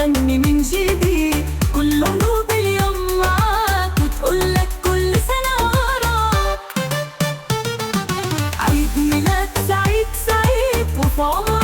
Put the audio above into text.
وتغني من جديد. كل قلوب اليوم معاك وتقولك كل سنة وراك. عيد ميلاد سعيد سعيد، وفي عمرك